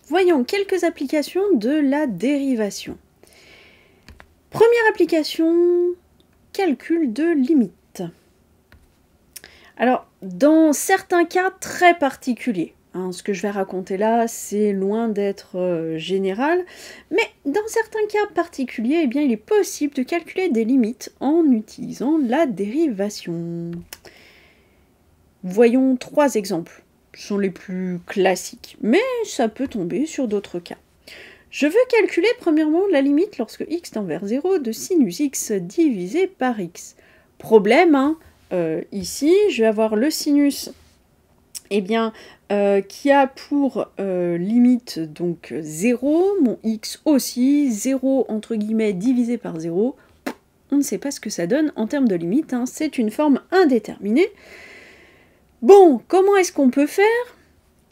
Voyons quelques applications de la dérivation. Première application, calcul de limite. Alors, dans certains cas très particuliers, ce que je vais raconter là, c'est loin d'être général, mais dans certains cas particuliers, eh bien, il est possible de calculer des limites en utilisant la dérivation. Voyons 3 exemples. Ce sont les plus classiques, mais ça peut tomber sur d'autres cas. Je veux calculer premièrement la limite lorsque x tend vers 0 de sinus x divisé par x. Problème, ici, je vais avoir le sinus qui a pour limite donc 0, mon x aussi, 0 entre guillemets divisé par 0. On ne sait pas ce que ça donne en termes de limite, c'est une forme indéterminée. Bon, comment est-ce qu'on peut faire?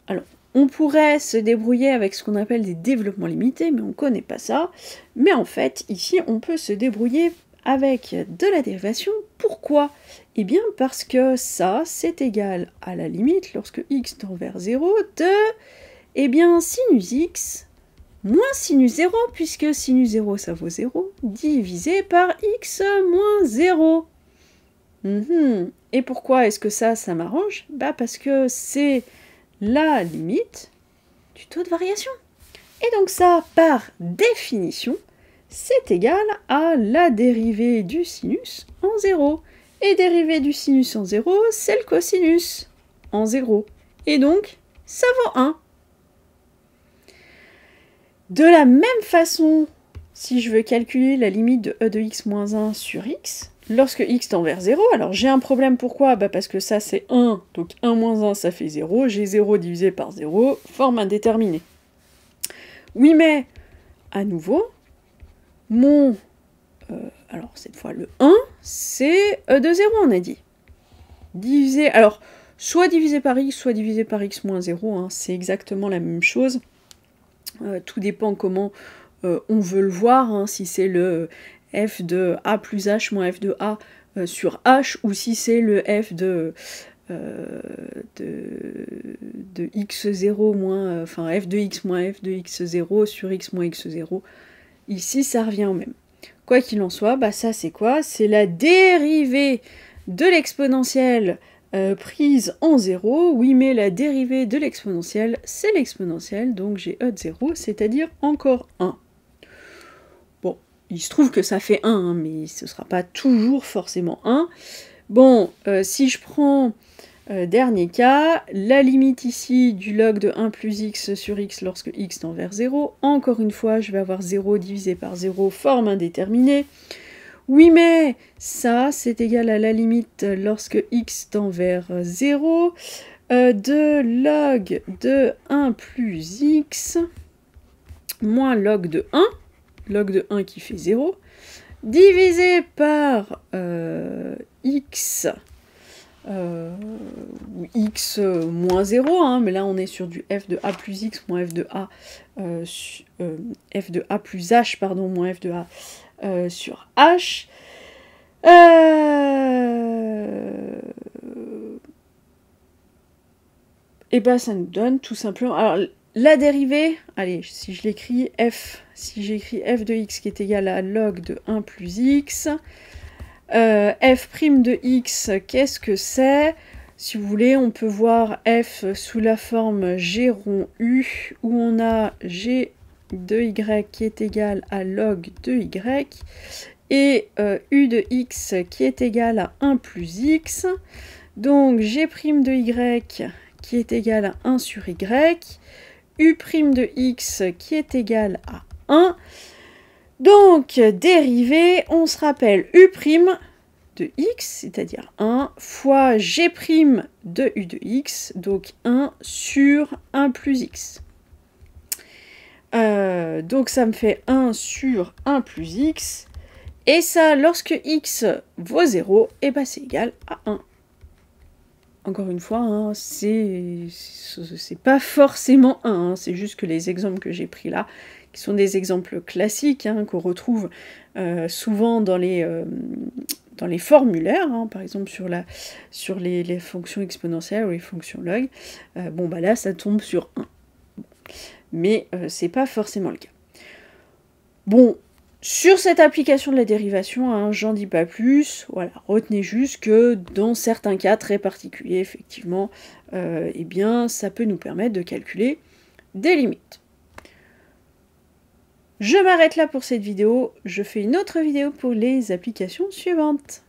Alors, on pourrait se débrouiller avec ce qu'on appelle des développements limités, mais on ne connaît pas ça. Mais en fait, ici, on peut se débrouiller avec de la dérivation. Pourquoi? Eh bien, parce que ça, c'est égal à la limite, lorsque x tend vers 0, de, sinus x moins sinus 0, puisque sinus 0, ça vaut 0, divisé par x moins 0. Et pourquoi est-ce que ça m'arrange? Parce que c'est la limite du taux de variation. Et donc ça, par définition, c'est égal à la dérivée du sinus en 0. Et dérivée du sinus en 0, c'est le cosinus en 0. Et donc, ça vaut 1. De la même façon, si je veux calculer la limite de e de x moins 1 sur x, lorsque x tend vers 0, alors j'ai un problème, pourquoi? Parce que ça c'est 1, donc 1 moins 1 ça fait 0, j'ai 0 divisé par 0, forme indéterminée. Oui, mais, à nouveau, mon, alors cette fois le 1, c'est e de 0 on a dit. Divisé, alors, soit divisé par x, soit divisé par x moins 0, c'est exactement la même chose. Tout dépend comment on veut le voir, si c'est le f de a plus h moins f de a sur h, ou si c'est le f de x0 moins, enfin f de x moins f de x0 sur x moins x0. Ici, ça revient au même. Quoi qu'il en soit, ça c'est quoi? C'est la dérivée de l'exponentielle prise en 0, oui, mais la dérivée de l'exponentielle, c'est l'exponentielle, donc j'ai e de 0, c'est-à-dire encore 1. Bon, il se trouve que ça fait 1, mais ce ne sera pas toujours forcément 1. Bon, si je prends dernier cas, la limite ici du log de 1 plus x sur x lorsque x tend vers 0, encore une fois, je vais avoir 0 divisé par 0, forme indéterminée. Oui, mais ça, c'est égal à la limite lorsque x tend vers 0 de log de 1 plus x moins log de 1 qui fait 0, divisé par x, ou x moins 0, mais là on est sur du f de a plus x moins f de a, f de a plus h, pardon, moins f de a sur h. Et ça nous donne tout simplement... Alors, la dérivée, allez, si je l'écris si j'écris f de x qui est égal à log de 1 plus x, f' de x, qu'est-ce que c'est? Si vous voulez, on peut voir f sous la forme g rond u, où on a g de y qui est égal à log de y, et u de x qui est égal à 1 plus x, donc g' de y qui est égal à 1 sur y, u' de x qui est égal à 1. Donc, dérivée, on se rappelle u' de x, c'est-à-dire 1, fois g' de u de x, donc 1 sur 1 plus x. Donc ça me fait 1 sur 1 plus x, et ça, lorsque x vaut 0, c'est égal à 1. Encore une fois, c'est pas forcément 1, c'est juste que les exemples que j'ai pris là, qui sont des exemples classiques, qu'on retrouve souvent dans les formulaires, par exemple sur les fonctions exponentielles ou les fonctions log, là ça tombe sur 1. mais c'est pas forcément le cas. Bon, sur cette application de la dérivation, hein, j'en dis pas plus, voilà, retenez juste que dans certains cas très particuliers, effectivement, eh bien, ça peut nous permettre de calculer des limites. Je m'arrête là pour cette vidéo, je fais une autre vidéo pour les applications suivantes.